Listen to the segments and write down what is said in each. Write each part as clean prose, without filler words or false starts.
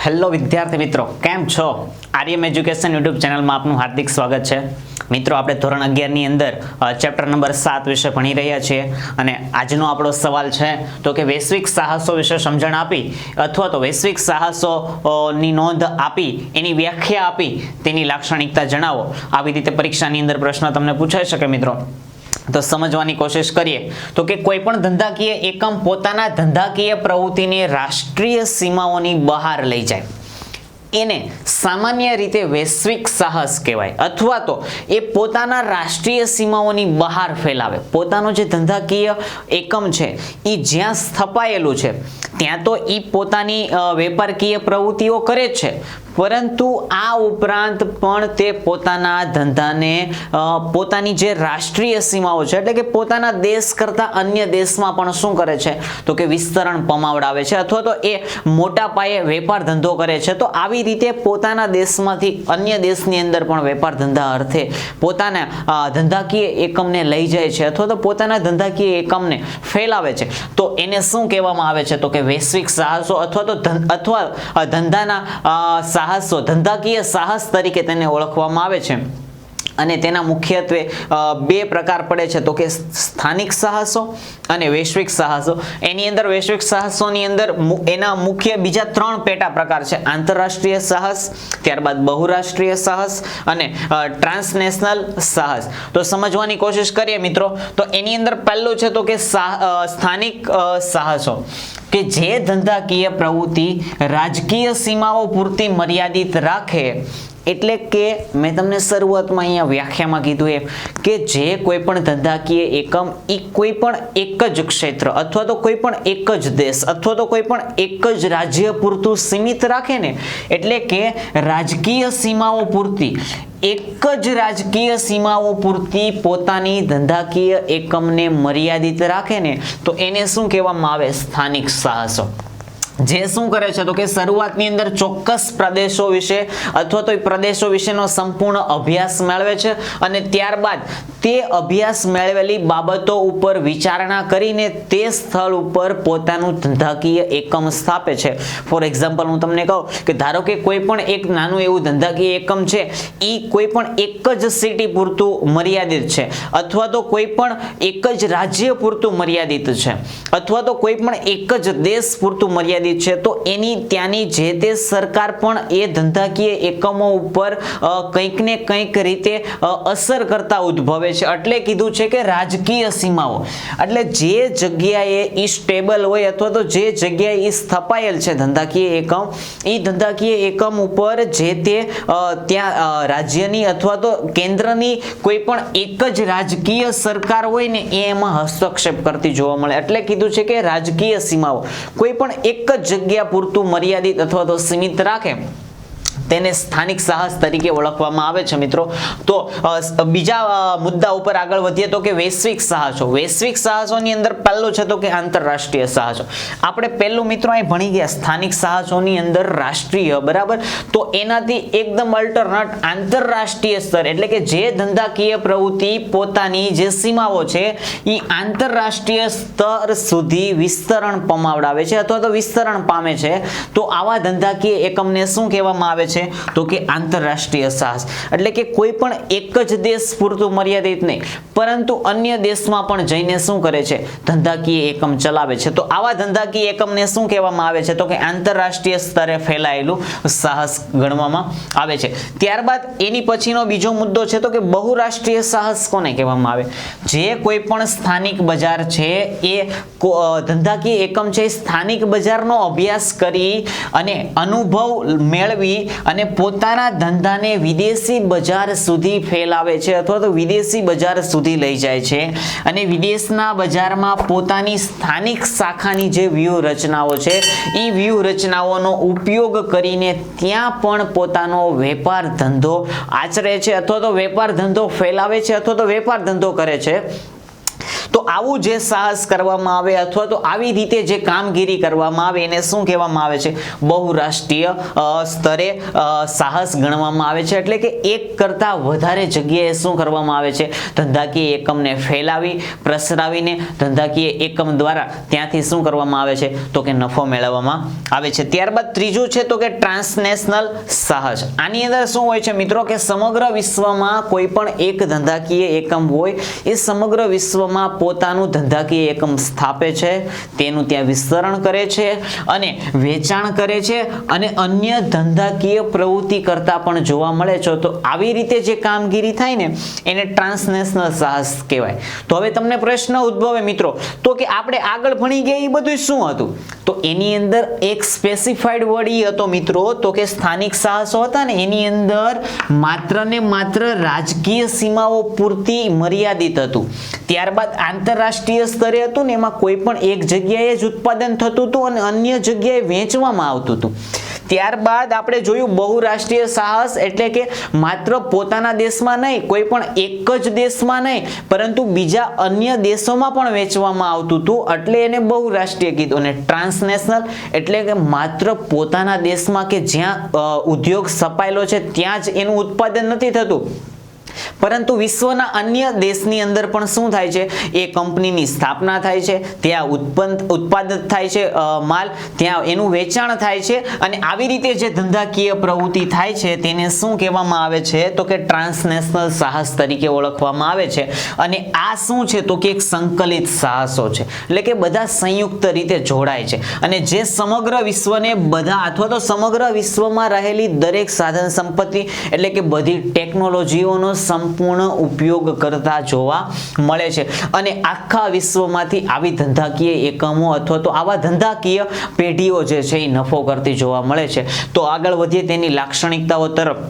Hello વિદ્યાર્થી મિત્રો, કેમ છો? આર્યમ એજ્યુકેશન યુટ્યુબ ચેનલમાં આપનું હાર્દિક સ્વાગત છે. મિત્રો, આપણે ધોરણ 11 ની અંદર ચેપ્ટર નંબર 7 વિશે ભણી રહ્યા છીએ અને આજનો આપણો સવાલ છે તો કે વૈશ્વિક સાહસો વિશે સમજણ આપી અથવા તો વૈશ્વિક સાહસોની નોંધ આપી, એની વ્યાખ્યા આપી, તેની લાક્ષણિકતા જણાવો. આવી રીતે પરીક્ષાની અંદર પ્રશ્ન તમને પૂછાઈ શકે મિત્રો. તો સમજવાની કોશિશ કરીએ તો કે કોઈ પણ ધંધાકીય એકમ પોતાના ધંધાકીય પ્રવૃત્તિને રાષ્ટ્રીય સીમાઓની બહાર લઈ જાય એને સામાન્ય રીતે વૈશ્વિક સાહસ કહેવાય, અથવા તો એ પોતાના રાષ્ટ્રીય સીમાઓની બહાર ફેલાવે. પોતાનો જે ધંધાકીય એકમ છે એ જ્યાં સ્થપાયેલું છે ત્યાં તો એ પોતાની વેપારકીય પ્રવૃત્તિઓ કરે જ છે, પરંતુ આ ઉપરાંત પણ તે પોતાના ધંધાને પોતાની જે રાષ્ટ્રીય સીમાઓ છે એટલે કે પોતાના દેશ કરતા અન્ય દેશમાં પણ શું કરે છે તો કે વિસ્તરણ પમાવડાવે છે અથવા તો એ મોટા પાયે વેપાર ધંધો કરે છે. તો આવી રીતે પોતાના દેશમાંથી અન્ય દેશની અંદર પણ વેપાર ધંધા અર્થે પોતાના ધંધાકીય એકમને લઈ જાય છે અથવા તો પોતાના ધંધાકીય એકમને ફેલાવે છે. તો એને શું કહેવામાં આવે છે તો કે વૈશ્વિક સાહસો અથવા ધંધાના સાહસો, ધંધાકીય સાહસ તરીકે તેને ઓળખવામાં આવે છે. અને તેના મુખ્યત્વે બે પ્રકાર પડે છે તો કે સ્થાનિક સાહસો અને વૈશ્વિક સાહસો. એની અંદર વૈશ્વિક સાહસોની અંદર એના મુખ્ય બીજા 3 પેટા પ્રકાર છે: આંતરરાષ્ટ્રીય સાહસ, ત્યારબાદ બહુરાષ્ટ્રીય સાહસ અને ટ્રાન્સનેશનલ સાહસ. તો સમજવાની કોશિશ કરીએ મિત્રો. તો એની અંદર પહેલું છે તો કે સ્થાનિક સાહસો, કે જે ધંધાકીય પ્રવૃત્તિ રાજકીય સીમાઓ પૂરતી મર્યાદિત રાખે. એટલે કે મેં તમને શરૂઆતમાં અહીંયા વ્યાખ્યામાં કીધું કે જે કોઈ પણ ધંધાકીય એકમ એ કોઈ પણ એક જ ક્ષેત્ર અથવા તો કોઈ પણ એક જ દેશ અથવા તો કોઈ પણ એક જ રાજ્ય પૂરતું સીમિત રાખે ને, એટલે કે રાજકીય સીમાઓ પૂરતી, એક જ રાજકીય સીમાઓ પૂરતી પોતાની ધંધાકીય એકમને મર્યાદિત રાખે ને, તો એને શું કહેવામાં આવે? સ્થાનિક સાહસો. જે શું કરે છે તો કે શરૂઆતની અંદર ચોક્કસ પ્રદેશો વિશે અથવા તો એ પ્રદેશો વિશેનો સંપૂર્ણ અભ્યાસ મેળવે છે અને ત્યારબાદ તે અભ્યાસ મેળવેલી બાબતો ઉપર વિચારણા કરીને તે સ્થળ ઉપર પોતાનું ધંધાકીય એકમ સ્થાપે છે. ફોર એક્ઝામ્પલ હું તમને કહું કે ધારો કે કોઈ પણ એક નાનું એવું ધંધાકીય એકમ છે, એ કોઈ પણ એક જ સિટી પૂરતું મર્યાદિત છે અથવા તો કોઈ પણ એક જ રાજ્ય પૂરતું મર્યાદિત છે અથવા તો કોઈ પણ એક જ દેશ પૂરતું મર્યાદિત છે, તો એની ત્યાંની જે તે સરકાર પણ એ ધંધાકીય એકમો ઉપર કંઈક ને કંઈક રીતે અસર કરતા ઉદ્ભવે છે. એટલે કીધું છે કે રાજકીય સીમાઓ, એટલે જે જગ્યાએ એ સ્ટેબલ હોય અથવા તો જે જગ્યાએ એ સ્થપાયેલ છે ધંધાકીય એકમ, એ ધંધાકીય એકમ ઉપર જે તે ત્યાં રાજ્યની અથવા તો કેન્દ્રની કોઈ પણ એક જ રાજકીય સરકાર હોય ને એ એમાં હસ્તક્ષેપ કરતી જોવા મળે. એટલે કીધું છે કે રાજકીય સીમાઓ કોઈ પણ એક જગ્યા પૂરતું મર્યાદિત અથવા તો સીમિત રાખે તેને સ્થાનિક સાહસ તરીકે ઓળખવામાં આવે છે મિત્રો. તો બીજા મુદ્દા ઉપર આગળ વધીએ તો કે વૈશ્વિક સાહસો. વૈશ્વિક સાહસોની અંદર પહેલું છે તો કે આંતરરાષ્ટ્રીય સાહસો. આપણે પહેલું મિત્રો અહીં ભણી ગયા સ્થાનિક સાહસોની અંદર રાષ્ટ્રીય, બરાબર. તો એનાથી એકદમ અલ્ટરનેટ આંતરરાષ્ટ્રીય સ્તર, એટલે કે જે ધંધાકીય પ્રવૃત્તિ પોતાની જે સીમાઓ છે એ આંતરરાષ્ટ્રીય સ્તર સુધી વિસ્તરણ પમાવડાવે છે અથવા તો વિસ્તરણ પામે છે, તો આવા ધંધાકીય એકમને શું કહેવામાં આવે છે તો કે આંતરરાષ્ટ્રીય સાહસ. એટલે કે કોઈ પણ એક જ દેશ પૂરતું મર્યાદિત નહીં, પરંતુ અન્ય દેશમાં પણ જઈને શું કરે છે? ધંધાકીય એકમ ચલાવે છે. તો આવા ધંધાકીય એકમને શું કહેવામાં આવે છે તો કે આંતરરાષ્ટ્રીય સ્તરે ફેલાયેલું સાહસ ગણવામાં આવે છે. ત્યારબાદ એની પછીનો બીજો મુદ્દો છે તો કે બહુરાષ્ટ્રીય સાહસ કોને કહેવામાં આવે? જે કોઈ પણ સ્થાનિક બજાર છે એ ધંધાકીય એકમ છે, સ્થાનિક બજારનો અભ્યાસ કરી અને અનુભવ મેળવી અને પોતાના ધંધાને વિદેશી બજાર સુધી ફેલાવે છે અથવા તો વિદેશી બજાર સુધી લઈ જાય છે અને વિદેશના બજારમાં પોતાની સ્થાનિક શાખાની જે વ્યૂહરચનાઓ છે એ વ્યૂહરચનાઓનો ઉપયોગ કરીને ત્યાં પણ પોતાનો વેપાર ધંધો આચરે છે અથવા તો વેપાર ધંધો ફેલાવે છે અથવા તો વેપાર ધંધો કરે છે. તો આવું જે સાહસ કરવામાં આવે અથવા તો આવી રીતે જે કામગીરી કરવામાં આવે એને શું કહેવામાં આવે છે? બહુરાષ્ટ્રીય સ્તરે સાહસ ગણવામાં આવે છે. એટલે કે એક કરતા વધારે જગ્યાએ શું કરવામાં આવે છે? ધંધાકીય એકમને ફેલાવી પ્રસરાવીને ધંધાકીય એકમ દ્વારા ત્યાંથી શું કરવામાં આવે છે? તો કે નફો મેળવવામાં આવે છે. ત્યારબાદ ત્રીજું છે તો કે ટ્રાન્સનેશનલ સાહસ. આની અંદર શું હોય છે મિત્રો કે સમગ્ર વિશ્વમાં કોઈ પણ એક ધંધાકીય એકમ હોય એ સમગ્ર વિશ્વમાં પોતાનું ધંધાકીય એકમ સ્થાપે છે, તેનું ત્યાં વિસ્તરણ કરે છે અને વેચાણ કરે છે અને અન્ય ધંધાકીય પ્રવૃત્તિ કરતા પણ જોવા મળે છે. તો આવી રીતે જે કામગીરી થાય ને એને ટ્રાન્સનેશનલ સાહસ કહેવાય. તો હવે તમને પ્રશ્ન ઉદ્ભવે મિત્રો તો કે આપણે આગળ ભણી ગયા એ બધું શું હતું? તો એની અંદર એક સ્પેસિફાઈડ વર્ડ એ હતો મિત્રો તો કે સ્થાનિક સાહસો હતા ને એની અંદર માત્ર ને માત્ર રાજકીય સીમાઓ પૂરતી મર્યાદિત હતું. ત્યારબાદ આંતરરાષ્ટ્રીય સ્તરે હતું ને એમાં કોઈ પણ એક જગ્યાએ જ ઉત્પાદન થતું હતું અને અન્ય જગ્યાએ વેચવામાં આવતું હતું. ત્યારબાદ આપણે જોયું બહુરાષ્ટ્રીય સાહસ એટલે કે માત્ર પોતાના દેશમાં નહીં, કોઈ પણ એક જ દેશમાં નહીં પરંતુ બીજા અન્ય દેશોમાં પણ વેચવામાં આવતું હતું એટલે એને બહુરાષ્ટ્રીય કીધું. અને ટ્રાન્સનેશનલ એટલે કે માત્ર પોતાના દેશમાં કે જ્યાં ઉદ્યોગ સ્થપાયેલો છે ત્યાં જ એનું ઉત્પાદન નથી થતું પરંતુ વિશ્વના અન્ય દેશની અંદર પણ શું થાય છે? એ કંપનીની સ્થાપના થાય છે, ત્યાં ઉત્પાદન થાય છે માલ, ત્યાં એનું વેચાણ થાય છે અને આવી રીતે જે ધંધાકીય પ્રવૃત્તિ થાય છે તેને શું કહેવામાં આવે છે? તો કે ટ્રાન્સનેશનલ સાહસ તરીકે ઓળખવામાં આવે છે. અને આ શું છે? તો કે એક સંકલિત સાહસો છે એટલે કે બધા સંયુક્ત રીતે જોડાય છે અને જે સમગ્ર વિશ્વને બધા અથવા તો સમગ્ર વિશ્વમાં રહેલી દરેક સાધન સંપત્તિ એટલે કે બધી ટેકનોલોજીઓનો સંપૂર્ણ ઉપયોગ કરતા જોવા મળે છે અને આખા વિશ્વમાંથી આવી ધંધાકીય એકમો અથવા તો આવા ધંધાકીય પેઢીઓ જે છે એ નફો કરતી જોવા મળે છે. તો આગળ વધીએ તેની લાક્ષણિકતાઓ તરફ.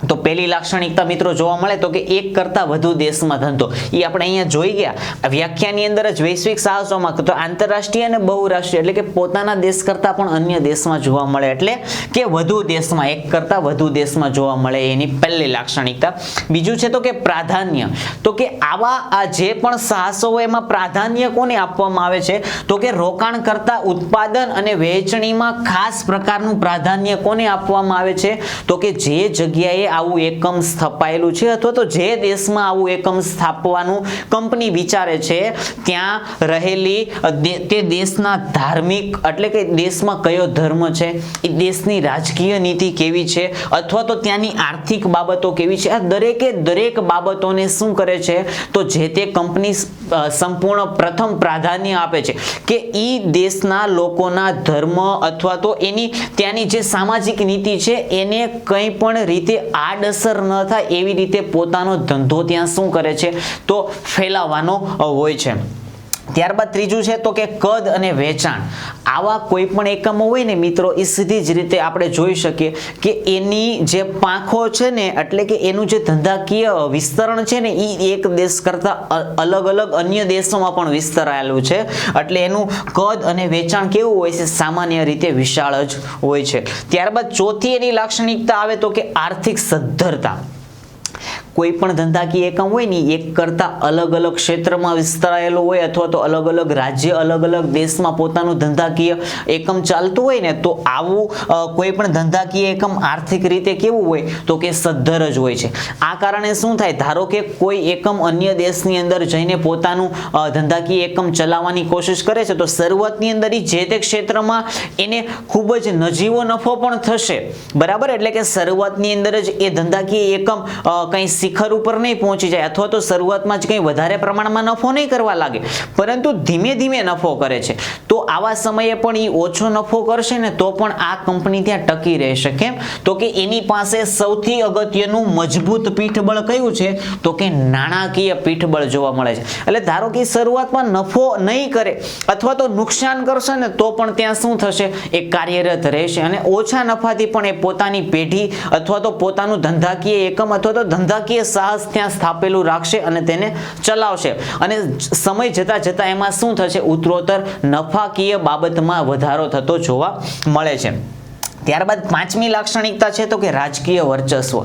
તો પહેલી લાક્ષણિકતા મિત્રો જોવા મળે તો કે એક કરતા વધુ દેશમાં ધંધો. એ આપણે અહીંયા જોઈ ગયા વ્યાખ્યાની અંદર જ વૈશ્વિક સાહસોમાં તો આંતરરાષ્ટ્રીય અને બહુરાષ્ટ્રીય એટલે કે પોતાના દેશ કરતા પણ અન્ય દેશમાં જોવા મળે એટલે કે વધુ દેશમાં, એક કરતા વધુ દેશમાં જોવા મળે એની પહેલી લાક્ષણિકતા. બીજું છે તો કે પ્રાધાન્ય. તો કે આવા જે પણ સાહસો હોય એમાં પ્રાધાન્ય કોને આપવામાં આવે છે? તો કે રોકાણ કરતા ઉત્પાદન અને વહેંચણીમાં ખાસ પ્રકારનું પ્રાધાન્ય કોને આપવામાં આવે છે? તો કે જે જગ્યાએ આવું એકમ સ્થપાયેલું છે અથવા તો જે દેશમાં આવું એકમ સ્થાપવાનું કંપની વિચારે છે ત્યાં રહેલી તે દેશના ધાર્મિક એટલે કે દેશમાં કયો ધર્મ છે, એ દેશની રાજકીય નીતિ કેવી છે અથવા તો ત્યાંની આર્થિક બાબતો કેવી છે, આ દરેકે દરેક બાબતોને શું કરે છે? તો જે તે કંપની સંપૂર્ણ પ્રથમ પ્રાધાન્ય આપે છે કે ઈ દેશના લોકોના ધર્મ અથવા તો એની ત્યાંની જે સામાજિક નીતિ છે એને કંઈ પણ રીતે આડઅસર ન થાય એવી રીતે પોતાનો ધંધો ત્યાં શું કરે છે? તો ફેલાવવાનો હોય છે. ત્યારબાદ ત્રીજું છે તો કે કદ અને વેચાણ. આવા કોઈ પણ એકમો હોય ને મિત્રો એ સીધી જ રીતે આપણે જોઈ શકીએ કે એની જે પાંખો છે ને એટલે કે એનું જે ધંધાકીય વિસ્તરણ છે ને એ એક દેશ કરતા અલગ અલગ અન્ય દેશોમાં પણ વિસ્તરાયેલું છે એટલે એનું કદ અને વેચાણ કેવું હોય છે? સામાન્ય રીતે વિશાળ જ હોય છે. ત્યારબાદ ચોથી એની લાક્ષણિકતા આવે તો કે આર્થિક સદ્ધરતા. કોઈ પણ ધંધાકીય એકમ હોય ને એક કરતા અલગ અલગ ક્ષેત્રમાં વિસ્તરાયેલો હોય અથવા તો અલગ અલગ રાજ્ય અલગ અલગ દેશમાં પોતાનું ધંધાકીય એકમ ચાલતું હોય ને તો આવું કોઈ પણ ધંધાકીય એકમ આર્થિક રીતે કેવું હોય? તો કે સદ્ધર જ હોય છે. આ કારણે શું થાય? ધારો કે કોઈ એકમ અન્ય દેશની અંદર જઈને પોતાનું ધંધાકીય એકમ ચલાવવાની કોશિશ કરે છે તો શરૂઆતની અંદર જે તે ક્ષેત્રમાં એને ખૂબ જ નજીવો નફો પણ થશે, બરાબર? એટલે કે શરૂઆતની અંદર જ એ ધંધાકીય એકમ કંઈ શિખર ઉપર નહીં પહોંચી જાય અથવા તો શરૂઆતમાં જ કંઈ વધારે પ્રમાણમાં નફો નહીં કરવા લાગે પરંતુ ધીમે ધીમે નફો કરે છે. તો આવા સમયે પણ એ ઓછો નફો કરશે ને તો પણ આ કંપની ત્યાં ટકી રહેશે. કેમ? તો કે એની પાસે સૌથી અગત્યનું મજબૂત પીઠબળ કયું છે? તો કે નાણાકીય પીઠબળ જોવા મળે છે. એટલે ધારો કે શરૂઆતમાં નફો નહીં કરે અથવા તો નુકસાન કરશે ને તો પણ ત્યાં શું થશે? એ કાર્યરત રહેશે અને ઓછા નફાથી પણ એ પોતાની પેઢી અથવા તો પોતાનું ધંધાકીય એકમ અથવા તો ધંધાકીય સાહસ ત્યાં સ્થાપેલું રાખશે અને તેને ચલાવશે અને સમય જતા જતા એમાં શું થશે? ઉત્તરોત્તર નફાકીય બાબતમાં વધારો થતો જોવા મળે છે. ત્યારબાદ પાંચમી લાક્ષણિકતા છે તો કે રાજકીય વર્ચસ્વ.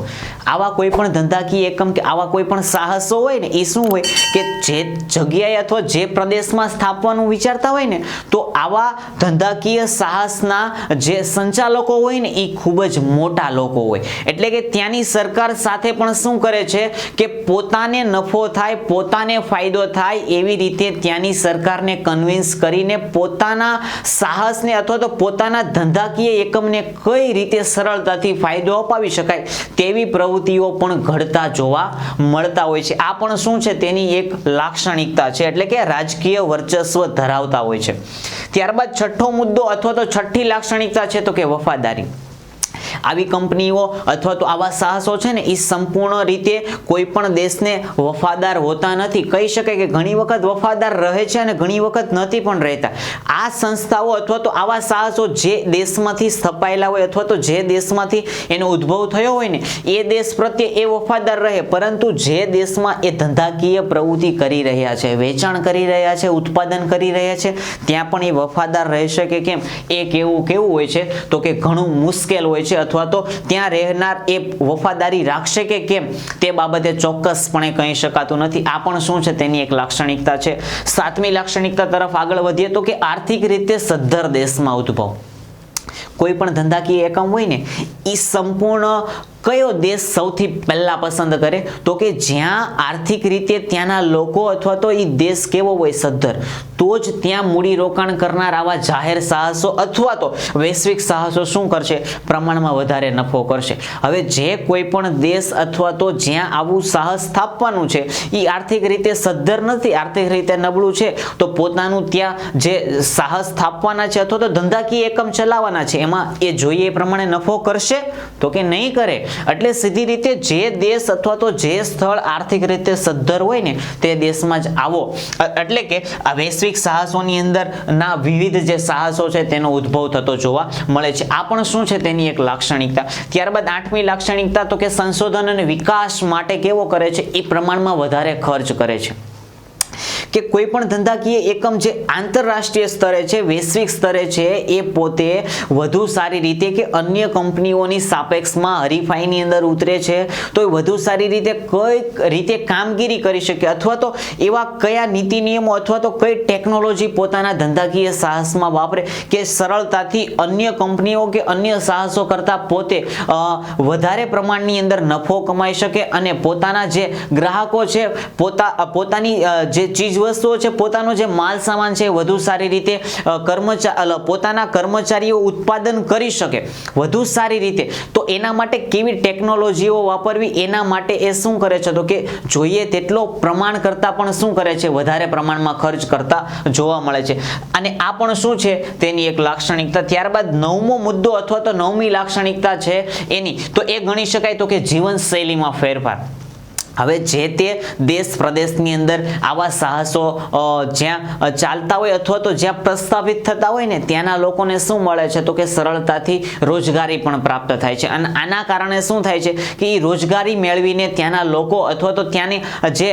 આવા કોઈ પણ ધંધાકીય એકમ કે આવા કોઈ પણ સાહસો હોય ને એ શું હોય કે જે જગ્યાએ અથવા જે પ્રદેશમાં સ્થાપવાનું વિચારતા હોય ને તો આવા ધંધાકીય સાહસના જે સંચાલકો હોય ને એ ખૂબ જ મોટા લોકો હોય. એટલે કે ત્યાંની સરકાર સાથે પણ શું કરે છે કે પોતાને નફો થાય, પોતાને ફાયદો થાય એવી રીતે ત્યાંની સરકારને કન્વિન્સ કરીને પોતાના સાહસને અથવા તો પોતાના ધંધાકીય એકમને કઈ રીતે સરળતાથી ફાયદો અપાવી શકાય તેવી પ્રવૃત્તિઓ પણ ઘડતા જોવા મળતા હોય છે. આ પણ શું છે તેની એક લાક્ષણિકતા છે, એટલે કે રાજકીય વર્ચસ્વ ધરાવતા હોય છે. ત્યારબાદ છઠ્ઠો મુદ્દો અથવા તો છઠ્ઠી લાક્ષણિકતા છે તો કે વફાદારી. આવી કંપનીઓ અથવા તો આવા સાહસો છે ને એ સંપૂર્ણ રીતે કોઈ પણ દેશને વફાદાર હોતા નથી. કહી શકાય કે ઘણી વખત વફાદાર રહે છે અને ઘણી વખત નથી પણ રહેતા. આ સંસ્થાઓ અથવા તો આવા સાહસો જે દેશમાંથી સ્થપાયેલા હોય અથવા તો જે દેશમાંથી એનો ઉદ્ભવ થયો હોય ને એ દેશ પ્રત્યે એ વફાદાર રહે, પરંતુ જે દેશમાં એ ધંધાકીય પ્રવૃત્તિ કરી રહ્યા છે, વેચાણ કરી રહ્યા છે, ઉત્પાદન કરી રહ્યા છે, ત્યાં પણ એ વફાદાર રહેશે કે કેમ એ કેવું હોય છે તો કે ઘણું મુશ્કેલ હોય છે, અથવા તો ત્યાં રહેનાર એ વફાદારી રાખશે કે કેમ તે બાબતે ચોક્કસપણે કહી શકાતું નથી. આ પણ શું છે તેની એક લાક્ષણિકતા છે. સાતમી લાક્ષણિકતા તરફ આગળ વધીએ તો કે આર્થિક રીતે સદ્ધર દેશમાં ઉદ્ભવ. કોઈ પણ ધંધાકીય એકમ હોય ને એ સંપૂર્ણ કયો દેશ સૌથી પહેલા પસંદ કરે તો કે જ્યાં આર્થિક રીતે ત્યાંના લોકો અથવા તો એ દેશ કેવો હોય સદ્ધર, તો જ ત્યાં મૂડી રોકાણ કરનાર આવા જાહેર સાહસો અથવા તો વૈશ્વિક સાહસો શું કરશે, પ્રમાણમાં વધારે નફો કરશે. હવે જે કોઈ પણ દેશ અથવા તો જ્યાં આવું સાહસ સ્થાપવાનું છે એ આર્થિક રીતે સદ્ધર નથી, આર્થિક રીતે નબળું છે, તો પોતાનું ત્યાં જે સાહસ સ્થાપવાના છે અથવા તો ધંધાકીય એકમ ચલાવવાના છે એમાં એ જોઈએ એ પ્રમાણે નફો કરશે તો કે નહીં કરે. એટલે સીધી રીતે જે દેશ અથવા તો જે સ્થળ આર્થિક રીતે સદ્ધર હોય ને તે દેશમાં જ આવો, એટલે કે આ વૈશ્વિક સાહસોની અંદર ના વિવિધ જે સાહસો છે તેનો ઉદ્ભવ થતો જોવા મળે છે. આ પણ શું છે તેની એક લાક્ષણિકતા. ત્યારબાદ આઠમી લાક્ષણિકતા તો કે સંશોધન અને વિકાસ માટે કેવો કરે છે, એ પ્રમાણમાં વધારે ખર્ચ કરે છે. કે કોઈ પણ ધંધાકીય એકમ જે આંતરરાષ્ટ્રીય સ્તરે છે, વૈશ્વિક સ્તરે છે, એ પોતે વધુ સારી રીતે કે અન્ય કંપનીઓની સાપેક્ષમાં હરીફાઈની અંદર ઉતરે છે તો એ વધુ સારી રીતે કઈ રીતે કામગીરી કરી શકે અથવા તો એવા કયા નીતિ નિયમો અથવા તો કઈ ટેકનોલોજી પોતાના ધંધાકીય સાહસમાં વાપરે કે સરળતાથી અન્ય કંપનીઓ કે અન્ય સાહસો કરતા પોતે વધારે પ્રમાણની અંદર નફો કમાઈ શકે અને પોતાના જે ગ્રાહકો છે પોતાની જે ચીજ વસ્તુઓ છે, પોતાનો જે માલ સામાન છે વધુ સારી રીતે પોતાના કર્મચારીઓ ઉત્પાદન કરી શકે વધુ સારી રીતે. તો એના માટે કેવી ટેકનોલોજીઓ વાપરવી એના માટે એ શું કરે છે તો કે જોઈએ તેટલો પ્રમાણ કરતા પણ શું કરે છે, વધારે પ્રમાણમાં ખર્ચ કરતા જોવા મળે છે. અને આ પણ શું છે તેની એક લાક્ષણિકતા. ત્યારબાદ નવમો મુદ્દો અથવા તો નવમી લાક્ષણિકતા છે એની તો એ ગણી શકાય તો કે જીવનશૈલીમાં ફેરફાર. હવે જે તે દેશ પ્રદેશની અંદર આવા સાહસો જ્યાં ચાલતા હોય અથવા તો જ્યાં પ્રસ્થાપિત થતા હોય ને ત્યાંના લોકોને શું મળે છે તો કે સરળતાથી રોજગારી પણ પ્રાપ્ત થાય છે. અને આના કારણે શું થાય છે કે એ રોજગારી મેળવીને ત્યાંના લોકો અથવા તો ત્યાંની જે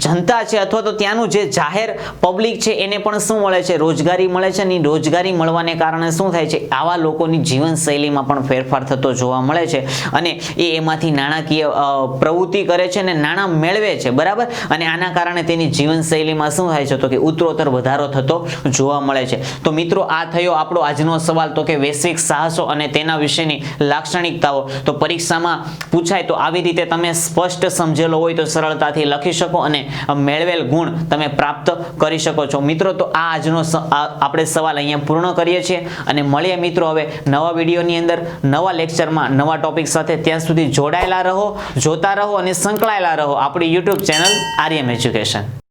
જનતા છે અથવા તો ત્યાંનું જે જાહેર પબ્લિક છે એને પણ શું મળે છે, રોજગારી મળે છે. અને રોજગારી મળવાને કારણે શું થાય છે, આવા લોકોની જીવનશૈલીમાં પણ ફેરફાર થતો જોવા મળે છે અને એમાંથી નાણાકીય પ્રવૃત્તિ કરે છે અને નાણાં મેળવે છે, બરાબર. અને આના કારણે તેની જીવનશૈલીમાં શું થાય છે તો કે ઉત્તરોત્તર વધારો થતો જોવા મળે છે. તો મિત્રો આ થયો આપણો આજનો સવાલ તો કે વૈશ્વિક સાહસો અને તેના વિશેની લાક્ષણિકતાઓ. તો પરીક્ષામાં પૂછાય તો આવી રીતે તમે સ્પષ્ટ સમજેલો હોય તો સરળતાથી લખી શકો અને મેળવેલ ગુણ તમે પ્રાપ્ત કરી શકો છો. મિત્રો તો આ આજનો આપણે સવાલ અહીંયા પૂર્ણ કરીએ છીએ અને મળીએ મિત્રો હવે નવા વિડીયોની અંદર નવા લેક્ચરમાં નવા ટોપિક સાથે. ત્યાં સુધી જોડાયેલા રહો, જોતા રહો અને સંકળાયેલા રહો આપણી YouTube ચેનલ આર્યમ એજ્યુકેશન.